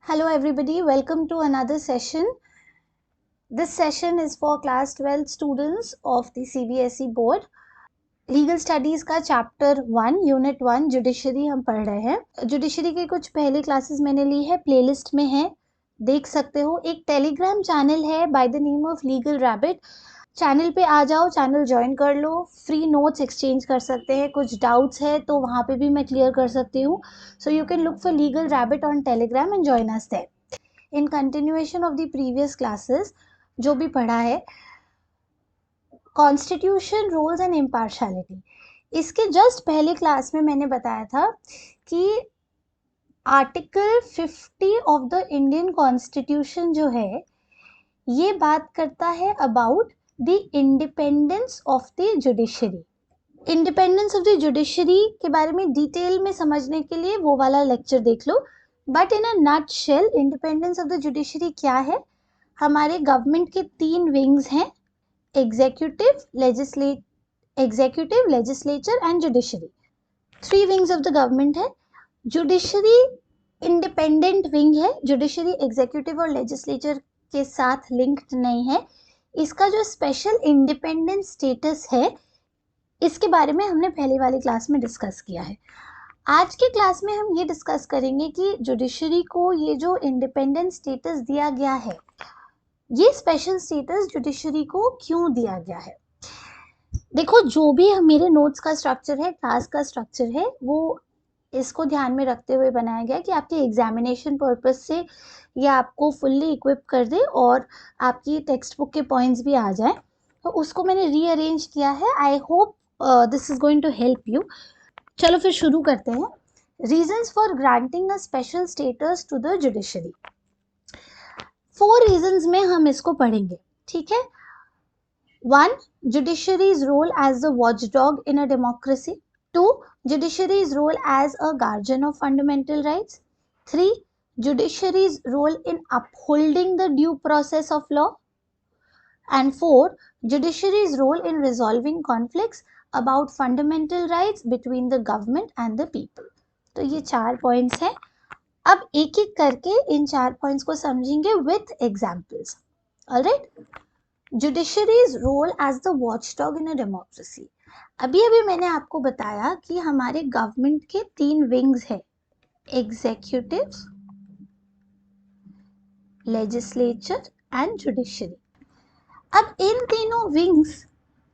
Hello everybody, welcome to another session. This session is for class 12 students of the CBSE board. Legal studies का chapter 1 unit 1 judiciary हम पढ़ रहे हैं। Judiciary के कुछ पहले क्लासेस मैंने ली है, प्लेलिस्ट में है, देख सकते हो। एक टेलीग्राम चैनल है by the name of legal rabbit. Channel पे आ जाओ, चैनल ज्वाइन कर लो, फ्री नोट्स एक्सचेंज कर सकते हैं। कुछ डाउट्स है तो वहाँ पे भी मैं क्लियर कर सकती हूँ। So you can look for legal rabbit on Telegram and join us there. In continuation of the previous classes जो भी पढ़ा है, कॉन्स्टिट्यूशन, रूल्स एंड इम्पार्शलिटी, इसके जस्ट पहले क्लास में मैंने बताया था कि article 50 of the Indian constitution जो है ये बात करता है about the independence of the judiciary. Independence of the judiciary के बारे में डिटेल में समझने के लिए वो वाला लेक्चर देख लो। But in a nutshell, independence of the judiciary क्या है? हमारे गवर्नमेंट के 3 विंग्स हैं, executive, legislature and judiciary. 3 wings of the government है। जुडिशरी इंडिपेंडेंट विंग है, जुडिशरी एग्जीक्यूटिव और लेजिस्लेचर के साथ लिंक्ड नहीं है। इसका जो स्पेशल इंडिपेंडेंट स्टेटस है इसके बारे में हमने पहले वाली क्लास में डिस्कस किया है। आज के क्लास में हम ये डिस्कस करेंगे कि जुडिशरी को ये जो इंडिपेंडेंट स्टेटस दिया गया है, ये स्पेशल स्टेटस जुडिशरी को क्यों दिया गया है। देखो, जो भी मेरे नोट्स का स्ट्रक्चर है, क्लास का स्ट्रक्चर है, वो इसको ध्यान में रखते हुए बनाया गया कि आपके एग्जामिनेशन पर्पस से ये आपको फुल्ली इक्विप कर दे और आपकी टेक्स्ट बुक के पॉइंट्स भी आ जाए, तो उसको मैंने रीअरेंज किया है। I hope this is going to help you. चलो फिर शुरू करते हैं। Reasons for granting a special status to the judiciary. 4 reasons में हम इसको पढ़ेंगे, ठीक है। 1. Judiciary's role as the watchdog in a democracy. 2. Judiciary's role as a guardian of fundamental rights. 3. Judiciary's role in upholding the due process of law. And 4. Judiciary's role in resolving conflicts about fundamental rights between the government and the people. तो ये 4 points हैं। अब एक एक करके इन 4 points को समझेंगे with examples. Alright. Judiciary's role as the watchdog in a democracy. अभी मैंने आपको बताया कि हमारे गवर्नमेंट के 3 विंग्स है, एग्जीक्यूटिव, लेजिस्लेचर एंड जुडिशरी। अब इन तीनों विंग्स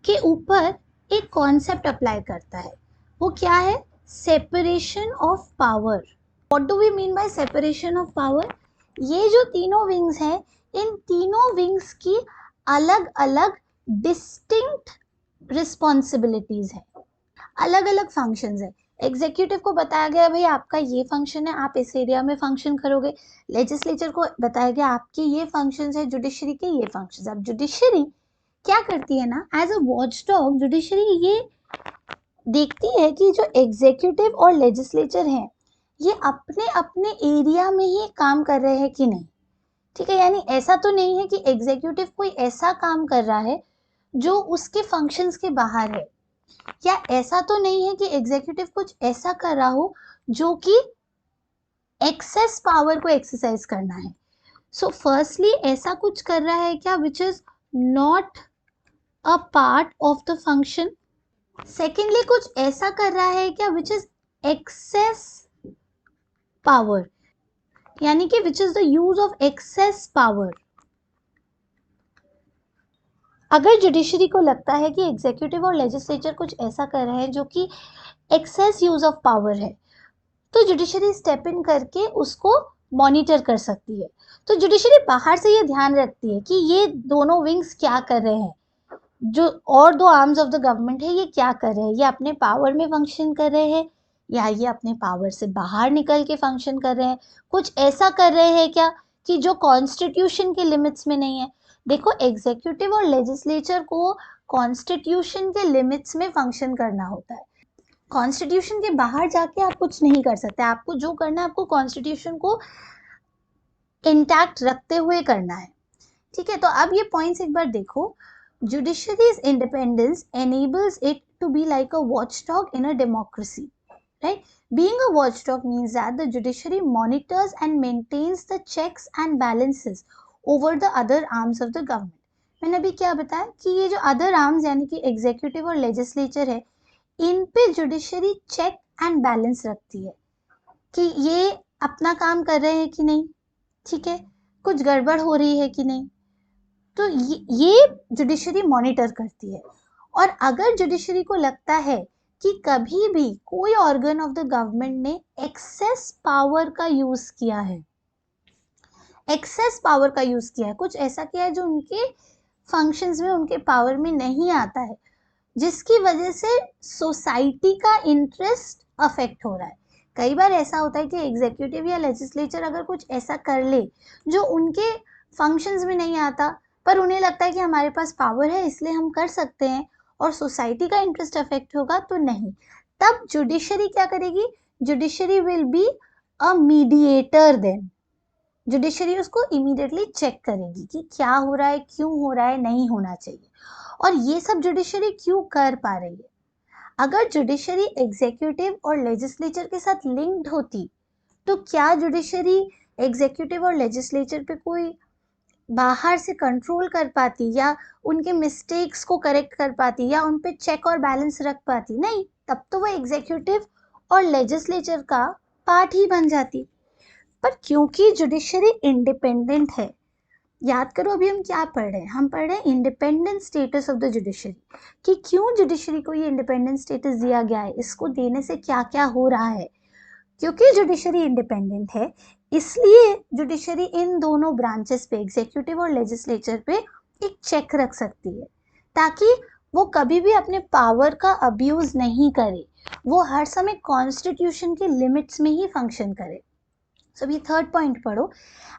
के ऊपर एक कॉन्सेप्ट अप्लाई करता है, वो क्या है? Separation of power. What do we mean by separation of power? ये जो तीनों विंग्स हैं, इन तीनों विंग्स की अलग अलग डिस्टिंक्ट रिस्पॉन्सिबिलिटीज है, अलग अलग फंक्शंस है। एग्जीक्यूटिव को बताया गया भाई आपका ये फंक्शन है, आप इस एरिया में फंक्शन करोगे। लेजिस्लेचर को बताया गया आपके ये फंक्शंस है, जुडिशरी के ये फंक्शंस। अब जुडिशरी क्या करती है ना, एज अ वॉचडॉग जुडिशरी ये देखती है कि जो एग्जीक्यूटिव और लेजिस्लेचर हैं ये अपने अपने एरिया में ही काम कर रहे हैं कि नहीं, ठीक है। यानी ऐसा तो नहीं है कि एग्जीक्यूटिव कोई ऐसा काम कर रहा है जो उसके फंक्शंस के बाहर है, या ऐसा तो नहीं है कि एग्जीक्यूटिव कुछ ऐसा कर रहा हो जो कि एक्सेस पावर को एक्सरसाइज करना है। सो फर्स्टली ऐसा कुछ कर रहा है क्या which is not a part of the function. Secondly कुछ ऐसा कर रहा है क्या विच इज एक्सेस पावर, यानी कि which is the use of excess power. अगर जुडिशरी को लगता है कि एग्जीक्यूटिव और लेजिस्लेचर कुछ ऐसा कर रहे हैं जो कि एक्सेस यूज ऑफ पावर है, तो जुडिशरी स्टेप इन करके उसको मॉनिटर कर सकती है। तो जुडिशरी बाहर से ये ध्यान रखती है कि ये दोनों विंग्स क्या कर रहे हैं, जो और 2 आर्म्स ऑफ द गवर्नमेंट है ये क्या कर रहे हैं, ये अपने पावर में फंक्शन कर रहे हैं या ये अपने पावर से बाहर निकल के फंक्शन कर रहे हैं, कुछ ऐसा कर रहे हैं क्या कि जो कॉन्स्टिट्यूशन के लिमिट्स में नहीं है। देखो, एग्जीक्यूटिव और लेजिस्लेचर को कॉन्स्टिट्यूशन के लिमिट्स में फंक्शन करना होता है। कॉन्स्टिट्यूशन के बाहर जाके आप कुछ नहीं कर सकते। आपको जो करना है आपको कॉन्स्टिट्यूशन को इंटैक्ट रखते हुए करना है, ठीक है। तो अब ये पॉइंट्स एक बार देखो। Judiciary's independence enables it to be like a watchdog in a democracy. right? Being a watchdog means that the judiciary monitors and maintains the checks and balances over the other arms of the government. मैंने अभी क्या बताया कि ये जो other arms यानी कि executive और लेजिस्लेचर है, इन पे जुडिशरी चेक एंड बैलेंस रखती है कि ये अपना काम कर रहे हैं कि नहीं, ठीक है, कुछ गड़बड़ हो रही है कि नहीं, तो ये जुडिशरी मॉनिटर करती है। और अगर जुडिशरी को लगता है कि कभी भी कोई ऑर्गन ऑफ द गवर्नमेंट ने एक्सेस पावर का यूज किया है, कुछ ऐसा किया है जो उनके फंक्शंस में, उनके पावर में नहीं आता है, जिसकी वजह से सोसाइटी का इंटरेस्ट अफेक्ट हो रहा है। कई बार ऐसा होता है कि एग्जीक्यूटिव या लेजिस्लेचर अगर कुछ ऐसा कर ले जो उनके फंक्शंस में नहीं आता, पर उन्हें लगता है कि हमारे पास पावर है इसलिए हम कर सकते हैं और सोसाइटी का इंटरेस्ट अफेक्ट होगा, तो नहीं, तब जुडिशरी क्या करेगी? Judiciary will be a mediator. Then judiciary उसको इमीडिएटली चेक करेगी कि क्या हो रहा है, क्यों हो रहा है, नहीं होना चाहिए। और ये सब जुडिशरी क्यों कर पा रही है? अगर जुडिशरी एग्जीक्यूटिव और लेजिस्लेचर के साथ लिंक्ड होती तो क्या जुडिशरी एग्जीक्यूटिव और लेजिस्लेचर पे कोई बाहर से कंट्रोल कर पाती, या उनके मिस्टेक्स को करेक्ट कर पाती, या उन पे चेक और बैलेंस रख पाती? नहीं, तब तो वो एग्जीक्यूटिव और लेजिस्लेचर का पार्ट ही बन जाती। पर क्योंकि जुडिशरी इंडिपेंडेंट है, याद करो अभी हम क्या पढ़ रहे हैं, हम पढ़ रहे हैं independent status of the judiciary, कि क्यों जुडिशरी को ये इंडिपेंडेंट स्टेटस दिया गया है, इसको देने से क्या क्या हो रहा है। क्योंकि जुडिशरी इंडिपेंडेंट है, इसलिए जुडिशरी इन दोनों ब्रांचेस पे, एग्जीक्यूटिव और लेजिस्लेचर पे, एक चेक रख सकती है ताकि वो कभी भी अपने पावर का अब्यूज नहीं करे, वो हर समय कॉन्स्टिट्यूशन के लिमिट्स में ही फंक्शन करे। So अभी थर्ड पॉइंट पढ़ो,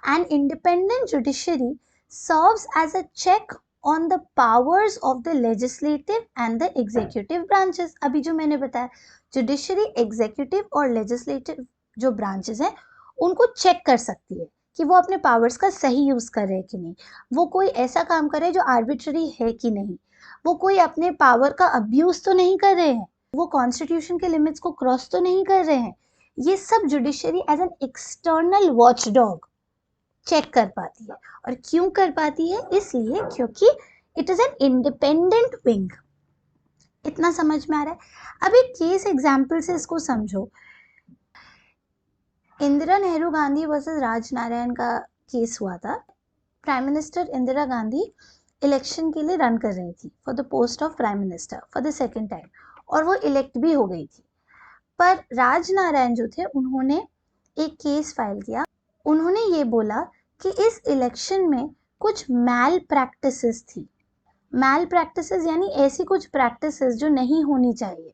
an independent judiciary serves as a check on the powers of the legislative and the executive branches. अभी जो मैंने बताया, जुडिशरी एग्जीक्यूटिव और लेजिस्लेटिव जो ब्रांचेस हैं उनको चेक कर सकती है कि वो अपने पावर्स का सही यूज कर रहे हैं कि नहीं, वो कोई ऐसा काम कर रहे हैं जो आर्बिट्ररी है कि नहीं, वो कोई अपने पावर का अब्यूज तो नहीं कर रहे हैं, वो कॉन्स्टिट्यूशन के लिमिट्स को क्रॉस तो नहीं कर रहे हैं। ये सब judiciary as an external watchdog check कर पाती है। और क्यों कर पाती है? इसलिए क्योंकि it is an independent wing. इतना समझ में आ रहा है? अब एक केस एग्जाम्पल से इसको समझो। इंदिरा नेहरू गांधी वर्सेस राजनारायण का केस हुआ था। Prime minister Indira Gandhi election के लिए रन कर रही थी for the post of prime minister for the second time, और वो इलेक्ट भी हो गई थी। पर राजनारायण जो थे उन्होंने एक केस फाइल किया। उन्होंने ये बोला कि इस इलेक्शन में कुछ मैल प्रैक्टिसेस थी। मैल प्रैक्टिसेस यानी ऐसी कुछ प्रैक्टिसेस जो नहीं होनी चाहिए।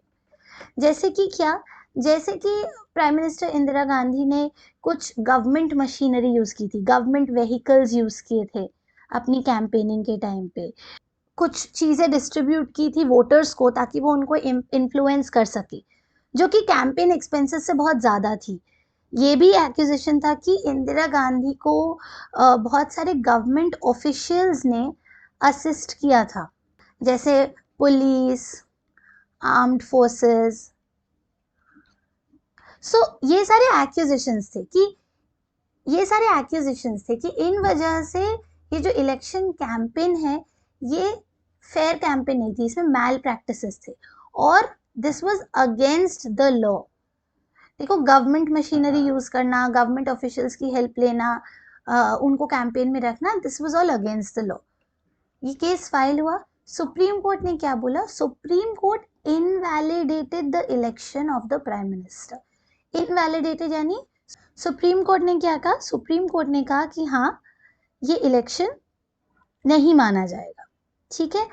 जैसे कि क्या? जैसे कि प्राइम मिनिस्टर इंदिरा गांधी ने कुछ गवर्नमेंट मशीनरी यूज की थी, गवर्नमेंट व्हीकल्स यूज किए थे अपनी कैंपेनिंग के टाइम पे, कुछ चीजें डिस्ट्रीब्यूट की थी वोटर्स को ताकि वो उनको इन्फ्लुएंस कर सके, जो कि कैंपेन एक्सपेंसेस से बहुत ज़्यादा थी। ये भी एक्यूजेशन था कि इंदिरा गांधी को बहुत सारे गवर्नमेंट ऑफिशियल्स ने असिस्ट किया था, जैसे पुलिस, आर्म्ड फोर्सेस। सो ये सारे एक्यूजेशंस थे कि इन वजह से ये जो इलेक्शन कैंपेन है ये फेयर कैंपेन नहीं थी, इसमें मैल प्रैक्टिसेस थे और this was against the law. देखो, गवर्नमेंट मशीनरी यूज करना, गवर्नमेंट ऑफिशियल्स की हेल्प लेना, उनको कैंपेन में रखना, this was all against the law. ये केस फाइल हुआ। सुप्रीम कोर्ट ने क्या बोला? Supreme court invalidated the election of the prime minister. Invalidated यानी सुप्रीम कोर्ट ने क्या कहा? सुप्रीम कोर्ट ने कहा कि हाँ, ये इलेक्शन नहीं माना जाएगा, ठीक है,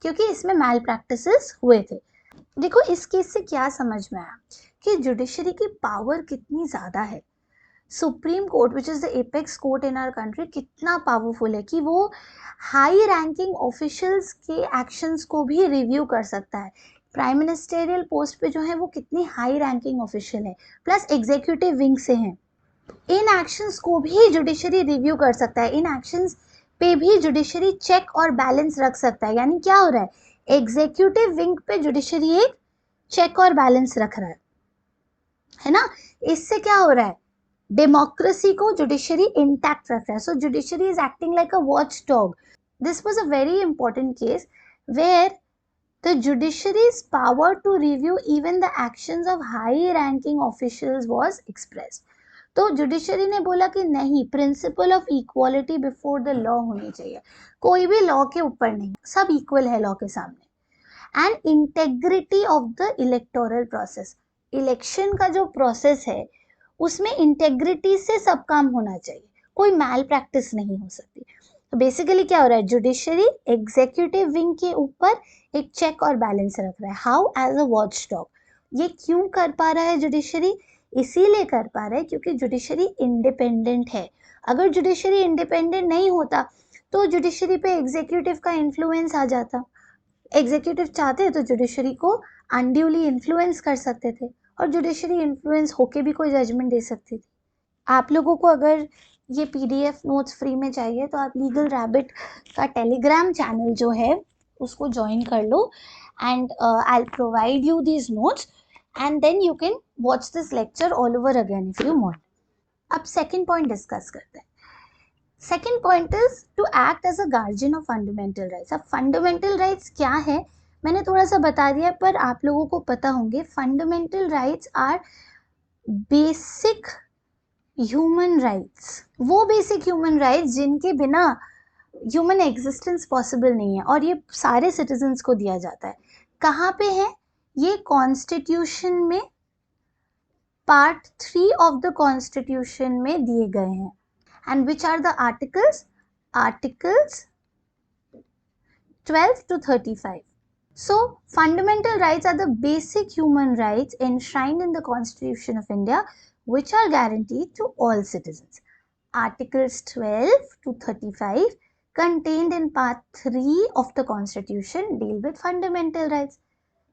क्योंकि इसमें मैल प्रैक्टिसेस हुए थे। देखो, इस केस से क्या समझ में आया कि जुडिशरी की पावर कितनी ज़्यादा है। Supreme Court which is the apex court in our country कितना पावरफुल है कि वो हाई रैंकिंग ऑफिशियल्स के एक्शंस को भी रिव्यू कर सकता है। प्राइम मिनिस्टेरियल पोस्ट पे जो है वो कितनी हाई रैंकिंग ऑफिशियल है, प्लस एग्जीक्यूटिव विंग से हैं। इन एक्शंस को भी जुडिशरी रिव्यू कर सकता है, इन एक्शंस पे भी जुडिशरी चेक और बैलेंस रख सकता है। यानी क्या हो रहा है? एग्जीक्यूटिव विंग पे जुडिशरी एक चेक और बैलेंस रख रहा है। है ना। इससे क्या हो रहा है, डेमोक्रेसी को जुडिशरी इंटैक्ट रख रहा है. So judiciary is acting like a watchdog. This was a very important case where the judiciary's power to review even the actions of high ranking officials was expressed. तो judiciary ने बोला कि नहीं, principle of equality before the law होनी चाहिए, कोई भी law के ऊपर नहीं, सब इक्वल है लॉ के सामने. And integrity of the electoral process, election का जो प्रोसेस है उसमें इंटेग्रिटी से सब काम होना चाहिए, कोई मैल प्रैक्टिस नहीं हो सकती. तो बेसिकली क्या हो रहा है, जुडिशरी एग्जीक्यूटिव विंग के ऊपर एक चेक और बैलेंस रख रहा है. How, as a watchdog. ये क्यों कर पा रहा है जुडिशरी, इसीलिए कर पा रहा है क्योंकि जुडिशरी इंडिपेंडेंट है. अगर जुडिशरी इंडिपेंडेंट नहीं होता तो जुडिशरी पे एग्जीक्यूटिव का इन्फ्लुएंस आ जाता. एग्जीक्यूटिव चाहते तो जुडिशरी को अनड्यूली इन्फ्लुएंस कर सकते थे और जुडिशरी इन्फ्लुएंस होके भी कोई जजमेंट दे सकती थी. आप लोगों को अगर ये पीडीएफ नोट्स फ्री में चाहिए तो आप लीगल रैबिट का टेलीग्राम चैनल जो है उसको ज्वाइन कर लो, and I will provide you these notes and then you can watch this lecture all over again if you want. अब सेकंड पॉइंट डिस्कस करते हैं. Second point is to act as a guardian of fundamental rights. अब fundamental rights क्या है मैंने थोड़ा सा बता दिया, पर आप लोगों को पता होंगे fundamental rights are basic human rights, वो बेसिक ह्यूमन राइट्स जिनके बिना ह्यूमन एग्जिस्टेंस पॉसिबल नहीं है, और ये सारे सिटीजन्स को दिया जाता है. कहाँ पे है ये, कॉन्स्टिट्यूशन में, पार्ट 3 ऑफ द कॉन्स्टिट्यूशन में दिए गए हैं. And which are the articles, articles 12 to 35. So, fundamental rights are the basic human rights enshrined in the Constitution of India, which are guaranteed to all citizens. Articles 12 to 35 contained in part 3 of the Constitution deal with fundamental rights.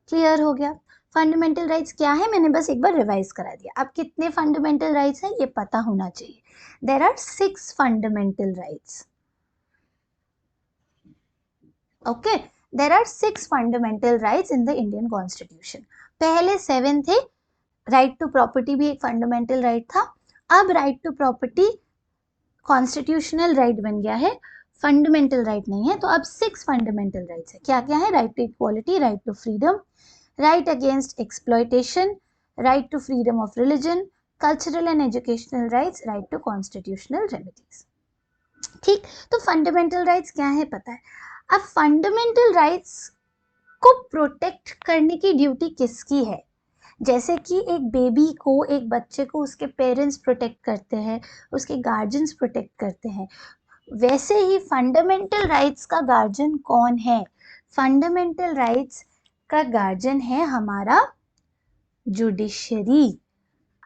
Clear हो गया. Fundamental rights क्या है मैंने बस एक बार revise करा दिया. अब कितने फंडामेंटल राइट्स हैं ये पता होना चाहिए. There are 6 fundamental rights. Okay, there are 6 fundamental rights in the Indian constitution. पहले 7 थे. राइट टू प्रॉपर्टी भी एक फंडामेंटल राइट था. अब right to property constitutional right बन गया है, फंडामेंटल राइट नहीं है. तो अब 6 फंडामेंटल राइट्स है. क्या क्या है, right to equality, right to freedom, right against exploitation, right to freedom of religion, cultural and educational rights, right to constitutional remedies. ठीक, तो फंडामेंटल राइट्स क्या है पता है. अब फंडामेंटल राइट्स को प्रोटेक्ट करने की ड्यूटी किसकी है. जैसे कि एक बेबी को, एक बच्चे को उसके पेरेंट्स प्रोटेक्ट करते हैं, उसके गार्जियंस प्रोटेक्ट करते हैं, वैसे ही फंडामेंटल राइट्स का गार्जियन कौन है. फंडामेंटल राइट्स का गार्जियन है हमारा जुडिशरी.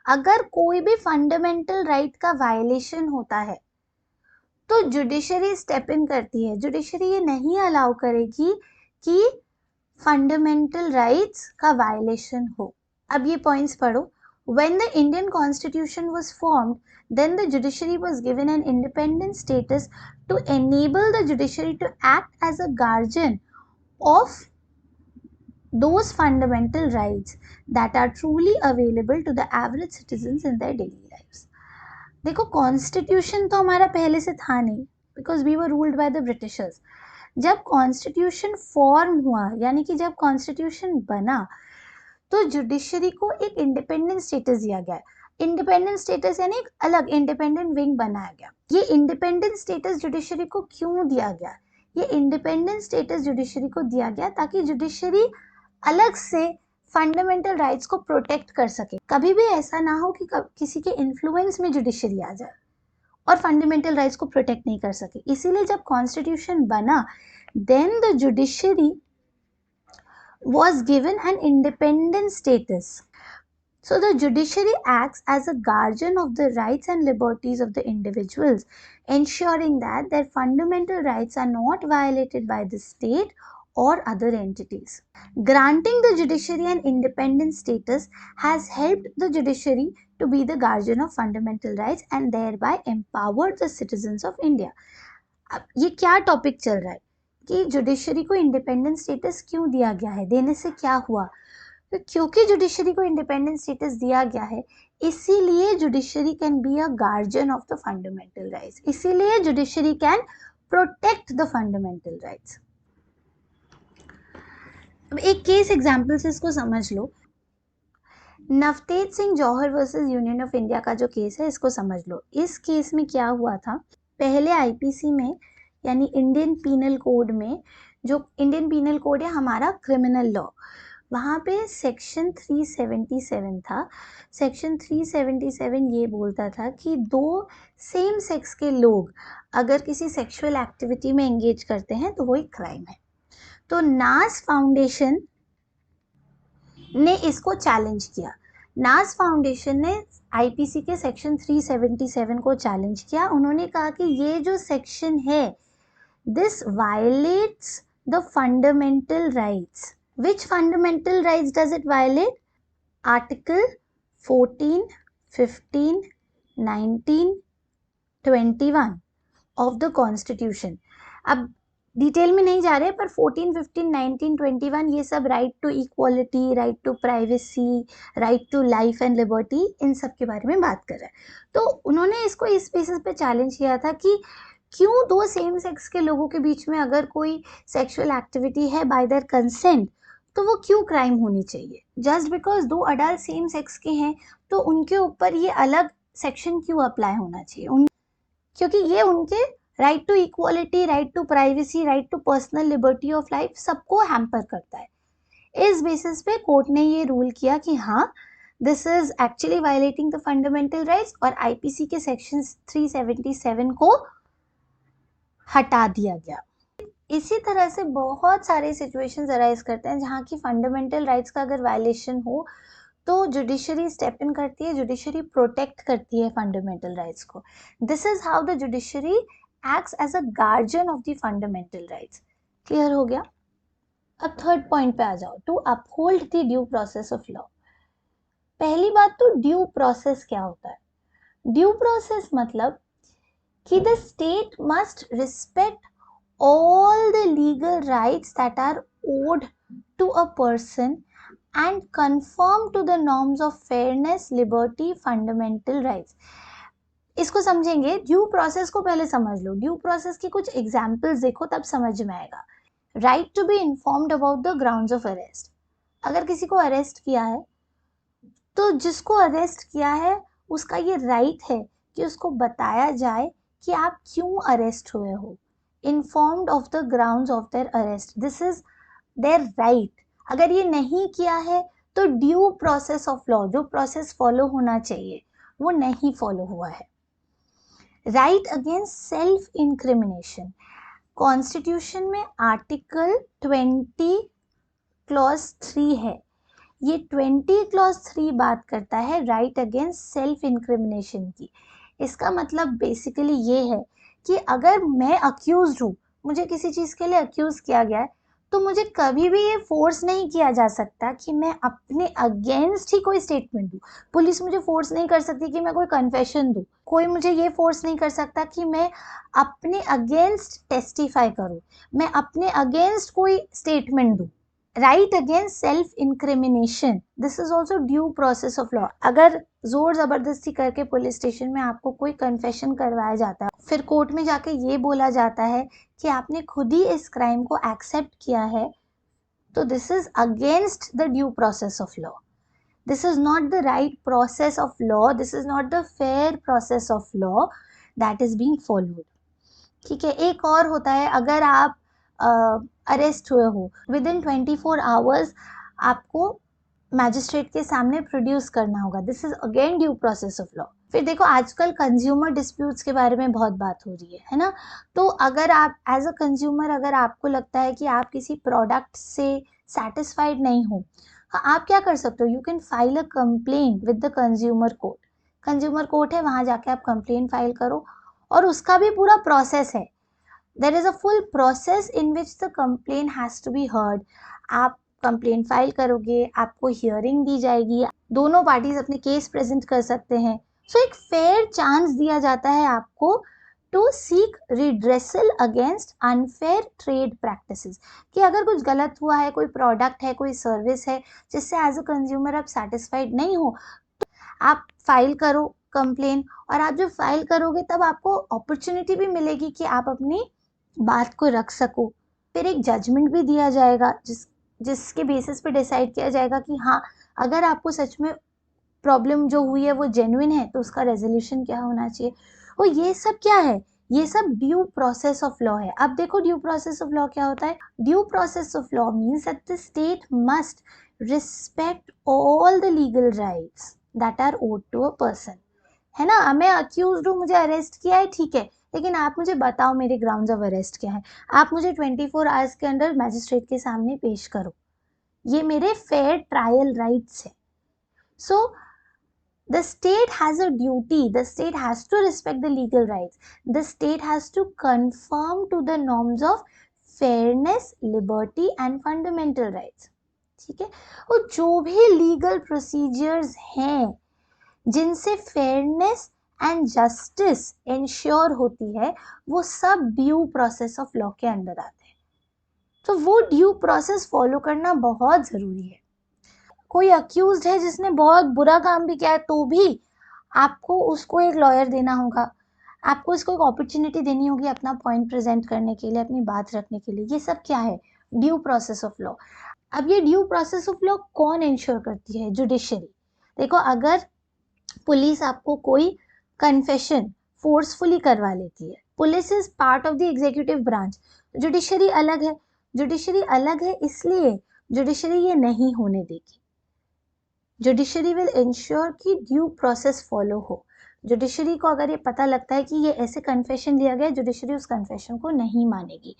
अगर कोई भी फंडामेंटल राइट का वायलेशन होता है तो जुडिशरी स्टेप इन करती है. जुडिशरी ये नहीं अलाउ करेगी कि फंडामेंटल राइट्स का वायलेशन हो. अब ये पॉइंट्स पढ़ो. When the Indian Constitution was formed, then the judiciary was given an independent status to enable the judiciary to act as a guardian of those fundamental rights that are truly available to the average citizens in their daily lives. देखो, constitution तो हमारा पहले से था नहीं, because we were ruled by the Britishers. जब constitution form हुआ, यानी कि जब कॉन्स्टिट्यूशन बना, तो जुडिशरी को एक इंडिपेंडेंट स्टेटस दिया गया. इंडिपेंडेंट स्टेटस यानी एक अलग इंडिपेंडेंट विंग बनाया गया. ये इंडिपेंडेंट स्टेटस जुडिशरी को क्यों दिया गया, ये इंडिपेंडेंट स्टेटस जुडिशरी को दिया गया ताकि जुडिशरी अलग से फंडामेंटल राइट्स को प्रोटेक्ट कर सके. कभी भी ऐसा ना हो कि किसी के इन्फ्लुएंस में जुडिशरी आ जाए और फंडामेंटल राइट्स को प्रोटेक्ट नहीं कर सके. इसीलिए जब कॉन्स्टिट्यूशन बना, then the judiciary was given an independent status. So the judiciary acts as a guardian of the rights and liberties of the individuals, ensuring that their fundamental rights are not violated by the state or other entities. Granting the judiciary an independent status has helped the judiciary to be the guardian of fundamental rights and thereby empowered the citizens of India. अब ये क्या topic चल रहा है कि judiciary को independent status क्यों दिया गया है, देने से क्या हुआ. तो क्योंकि जुडिशरी को इंडिपेंडेंट स्टेटस दिया गया है, इसीलिए judiciary can be a guardian of the fundamental rights, इसीलिए judiciary can protect the fundamental rights. अब एक केस एग्जांपल से इसको समझ लो। Navtej Singh Johar versus Union of India का जो केस है, इसको समझ लो। इस केस में क्या हुआ था, पहले आईपीसी में यानी इंडियन पीनल कोड में, जो इंडियन पीनल कोड है हमारा क्रिमिनल लॉ, वहाँ पे सेक्शन 377 था। सेक्शन 377 ये बोलता था कि दो सेम सेक्स के लोग अगर किसी सेक्सुअल एक्टिविटी में एंगेज करते हैं तो वो एक क्राइम है। तो नास फाउंडेशन ने इसको चैलेंज किया। नास फाउंडेशन ने आईपीसी के सेक्शन 377 को चैलेंज किया। उन्होंने कहा कि ये जो सेक्शन है, this violets the fundamental rights. Which fundamental rights does it violate? Article 14, 15, 19, 21 of the Constitution. अब डिटेल में नहीं जा रहे, पर 14, 15, 19, 21 ये सब right to equality, right to privacy, right to life and liberty, इन सब के बारे में बात कर रहा है। तो उन्होंने इसको इस बेसिस पे चैलेंज किया था कि क्यों दो सेम सेक्स के लोगों के बीच में अगर कोई सेक्सुअल एक्टिविटी है बाय देयर कंसेंट, तो वो क्यों क्राइम होनी चाहिए। जस्ट बिकॉज दो अडल्ट सेम सेक्स के हैं तो उनके ऊपर ये अलग सेक्शन क्यों अप्लाई होना चाहिए, क्योंकि ये उनके right to equality, right to privacy, right to personal liberty of life सबको हैम्पर करता है। इस बेसिस पे कोर्ट ने ये रूल किया कि हाँ, this is actually violating the fundamental rights, और आईपीसी के सेक्शन 377 को हटा दिया गया। इसी तरह से बहुत सारे सिचुएशंस अराइज करते हैं जहाँ की फंडामेंटल राइट्स का अगर वायलेशन हो तो जुडिशरी स्टेप इन करती है, जुडिशरी प्रोटेक्ट करती है फंडामेंटल राइट्स को। This is how the judiciary acts as a guardian of the fundamental rights. Clear हो गया? अब थर्ड पॉइंट पे आ जाओ, to uphold the due process of law. पहली बात तो ड्यू प्रोसेस क्या होता है? ड्यू प्रोसेस मतलब कि the state must respect all the legal rights that are owed to a person and conform to the norms of fairness, liberty, fundamental rights. इसको समझेंगे। ड्यू प्रोसेस को पहले समझ लो। ड्यू प्रोसेस की कुछ एग्जाम्पल्स देखो तब समझ में आएगा। Right to be informed about the grounds of arrest. अगर किसी को अरेस्ट किया है तो जिसको अरेस्ट किया है उसका ये राइट है कि उसको बताया जाए कि आप क्यों अरेस्ट हुए हो। informed of the grounds of their arrest, this is their right। अगर ये नहीं किया है तो ड्यू प्रोसेस ऑफ लॉ, जो प्रोसेस फॉलो होना चाहिए वो नहीं फॉलो हुआ है। Right against self incrimination, constitution में आर्टिकल 20 क्लॉज 3 है। ये 20 क्लॉज 3 बात करता है राइट अगेंस्ट सेल्फ इंक्रिमिनेशन की। इसका मतलब बेसिकली ये है कि अगर मैं अक्यूज हूँ, मुझे किसी चीज़ के लिए अक्यूज किया गया है, तो मुझे कभी भी ये फोर्स नहीं किया जा सकता कि मैं अपने अगेंस्ट ही कोई स्टेटमेंट दूँ। पुलिस मुझे फोर्स नहीं कर सकती कि मैं कोई कन्फेशन दूँ। कोई मुझे ये फोर्स नहीं कर सकता कि मैं अपने अगेंस्ट टेस्टिफाई करूँ, मैं अपने अगेंस्ट कोई स्टेटमेंट दूँ। Right against self incrimination, this is also due process of law. अगर जोर जबरदस्ती करके पुलिस स्टेशन में आपको कोई कन्फेशन करवाया जाता है, फिर कोर्ट में जाके ये बोला जाता है कि आपने खुद ही इस क्राइम को एक्सेप्ट किया है, तो this is against the due process of law. This is not the right process of law, this is not the fair process of law that is being followed. ठीक है। एक और होता है, अगर आप अरेस्ट हुए हो, विद इन 24 आवर्स आपको मैजिस्ट्रेट के सामने प्रोड्यूस करना होगा। This is again due process of law. फिर देखो, आजकल कंज्यूमर डिस्प्यूट्स के बारे में बहुत बात हो रही है ना। तो अगर आप एज अ कंज्यूमर, अगर आपको लगता है कि आप किसी प्रोडक्ट से सेटिस्फाइड नहीं हो, आप क्या कर सकते हो? You can file a complain with the consumer court. Consumer court है, वहाँ जाके आप कंप्लेन फाइल करो, और उसका भी पूरा प्रोसेस है। There is a full process in which the complaint has to be heard। आप कंप्लेन फाइल करोगे, आपको हियरिंग दी जाएगी, दोनों पार्टीज अपने केस प्रेजेंट कर सकते हैं। सो एक फेयर चांस दिया जाता है आपको to seek redressal against unfair trade practices, कि अगर कुछ गलत हुआ है, कोई प्रोडक्ट है, कोई सर्विस है जिससे एज अ कंज्यूमर आप सेटिस्फाइड नहीं हो, तो आप फाइल करो कंप्लेन, और आप जब फाइल करोगे तब आपको अपॉर्चुनिटी भी मिलेगी कि आप अपनी बात को रख सको। फिर एक जजमेंट भी दिया जाएगा जिसके बेसिस पे डिसाइड किया जाएगा कि हाँ, अगर आपको सच में प्रॉब्लम जो हुई है वो जेन्युइन है तो उसका रेजोल्यूशन क्या होना चाहिए। और ये सब क्या है, ये सब ड्यू प्रोसेस ऑफ लॉ है। अब देखो ड्यू प्रोसेस ऑफ लॉ क्या होता है। Due process of law means that the state must respect all the legal rights that are owed to a person, है ना। मैं अक्यूज्ड हूँ, मुझे अरेस्ट किया है, ठीक है, लेकिन आप मुझे बताओ मेरे ग्राउंड्स ऑफ अरेस्ट क्या है, आप मुझे 24 आवर्स के अंदर मैजिस्ट्रेट के सामने पेश करो, ये मेरे फेयर ट्रायल राइट्स है। सो the state has a duty, the state has to respect the legal rights, the state has to conform to the norms of fairness, liberty and fundamental rights, ठीक है। और जो भी लीगल प्रोसीजर्स हैं जिनसे fairness and justice ensure होती है, वो सब ड्यू प्रोसेस ऑफ लॉ के अंदर आते हैं। तो वो ड्यू प्रोसेस फॉलो करना बहुत जरूरी है। कोई अक्यूज्ड है जिसने बहुत बुरा काम भी किया है तो भी आपको उसको एक लॉयर देना होगा, आपको इसको एक अपॉर्चुनिटी देनी होगी अपना पॉइंट प्रेजेंट करने के लिए, अपनी बात रखने के लिए। ये सब क्या है, ड्यू प्रोसेस ऑफ लॉ। अब ये ड्यू प्रोसेस ऑफ लॉ कौन इंश्योर करती है, जुडिशरी। देखो, अगर पुलिस आपको कोई कन्फेशन फोर्सफुली करवा लेती है, police is part of the executive branch, judiciary अलग है। जुडिशरी अलग है इसलिए जुडिशरी ये नहीं होने देगी। जुडिशरी विल इंश्योर कि ड्यू प्रोसेस फॉलो हो। जुडिशरी को अगर ये पता लगता है कि ये ऐसे कन्फेशन लिया गया, जुडिशरी उस कन्फेशन को नहीं मानेगी।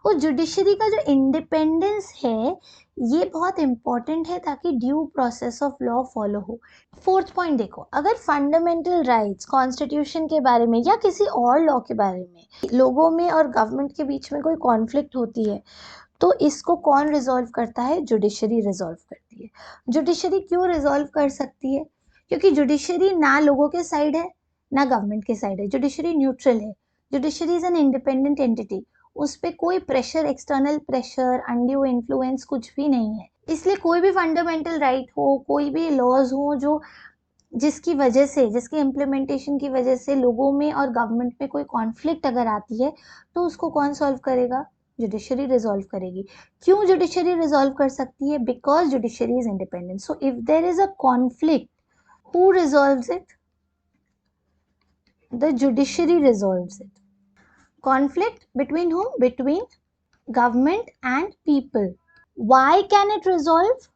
और जुडिशरी का जो इंडिपेंडेंस है ये बहुत इंपॉर्टेंट है ताकि due process of law follow हो। फोर्थ पॉइंट देखो, अगर फंडामेंटल राइट्स, कॉन्स्टिट्यूशन के बारे में या किसी और लॉ के बारे में लोगों में और गवर्नमेंट के बीच में कोई कॉन्फ्लिक्ट होती है तो इसको कौन रिजॉल्व करता है, जुडिशरी रिजॉल्व करती है। जुडिशरी क्यों रिजॉल्व कर सकती है, क्योंकि जुडिशरी ना लोगों के साइड है ना गवर्नमेंट के साइड है, जुडिशरी न्यूट्रल है। Judiciary is an independent entity, उस पर कोई pressure, external pressure, undue influence कुछ भी नहीं है। इसलिए कोई भी फंडामेंटल राइट हो, कोई भी लॉज हो जो जिसकी वजह से, जिसकी इम्प्लीमेंटेशन की वजह से लोगों में और गवर्नमेंट में कोई कॉन्फ्लिक्ट अगर आती है तो उसको कौन सॉल्व करेगा, जुडिशरी रिजॉल्व करेगी। क्यों जुडिशरी रिजॉल्व कर सकती है, because judiciary is independent. So if there is a conflict, who resolves it, the judiciary resolves it. Conflict between whom, between government and people. Why can it resolve?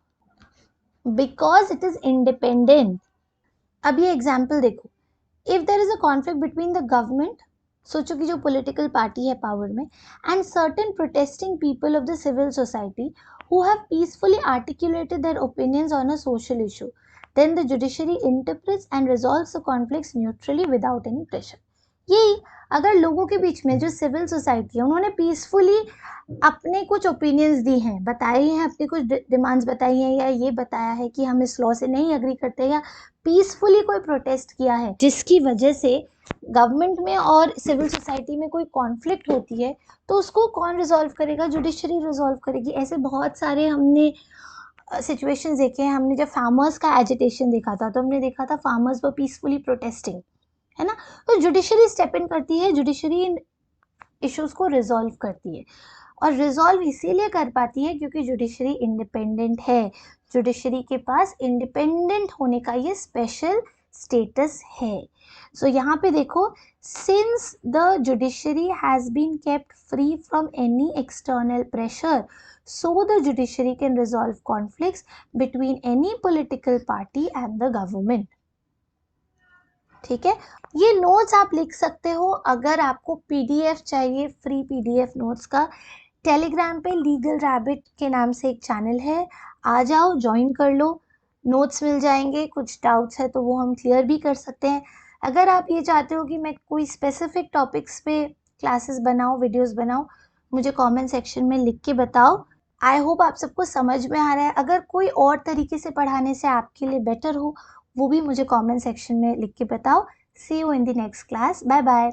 Because it is independent. अब ये example देखो, if there is a conflict between the government, सोचो कि जो political party है power में, and certain protesting people of the civil society who have peacefully articulated their opinions on a social issue, then the judiciary interprets and resolves the conflicts neutrally without any pressure. यही अगर लोगों के बीच में जो civil society है उन्होंने peacefully अपने कुछ ओपिनियंस दी हैं, बताई हैं, अपनी कुछ डिमांड्स बताई हैं, या ये बताया है कि हम इस लॉ से नहीं एग्री करते, या पीसफुली कोई प्रोटेस्ट किया है जिसकी वजह से गवर्नमेंट में और सिविल सोसाइटी में कोई कॉन्फ्लिक्ट होती है, तो उसको कौन रिजॉल्व करेगा, जुडिशरी रिजॉल्व करेगी। ऐसे बहुत सारे हमने सिचुएशंस देखे हैं। हमने जब फार्मर्स का एजिटेशन देखा था तो हमने देखा था फार्मर्स वर पीसफुली प्रोटेस्टिंग, है ना। तो जुडिशरी स्टेप इन करती है, जुडिशरी इन इश्यूज को रिजॉल्व करती है, और रिजॉल्व इसीलिए कर पाती है क्योंकि जुडिशरी इंडिपेंडेंट है। जुडिशरी के पास इंडिपेंडेंट होने का ये स्पेशल स्टेटस है। सो यहाँ पे देखो, since the judiciary has been kept free from any external pressure, so the judiciary can resolve conflicts between any political party and the government. ठीक है, ये नोट्स आप लिख सकते हो। अगर आपको पीडीएफ चाहिए, फ्री पीडीएफ नोट्स का, टेलीग्राम पे लीगल रैबिट के नाम से एक चैनल है, आ जाओ, ज्वाइन कर लो, नोट्स मिल जाएंगे। कुछ डाउट्स है तो वो हम क्लियर भी कर सकते हैं। अगर आप ये चाहते हो कि मैं कोई स्पेसिफिक टॉपिक्स पे क्लासेस बनाऊँ, वीडियोस बनाऊँ, मुझे कमेंट सेक्शन में लिख के बताओ। आई होप आप सबको समझ में आ रहा है। अगर कोई और तरीके से पढ़ाने से आपके लिए बेटर हो वो भी मुझे कमेंट सेक्शन में लिख के बताओ। See you in the next class, bye bye.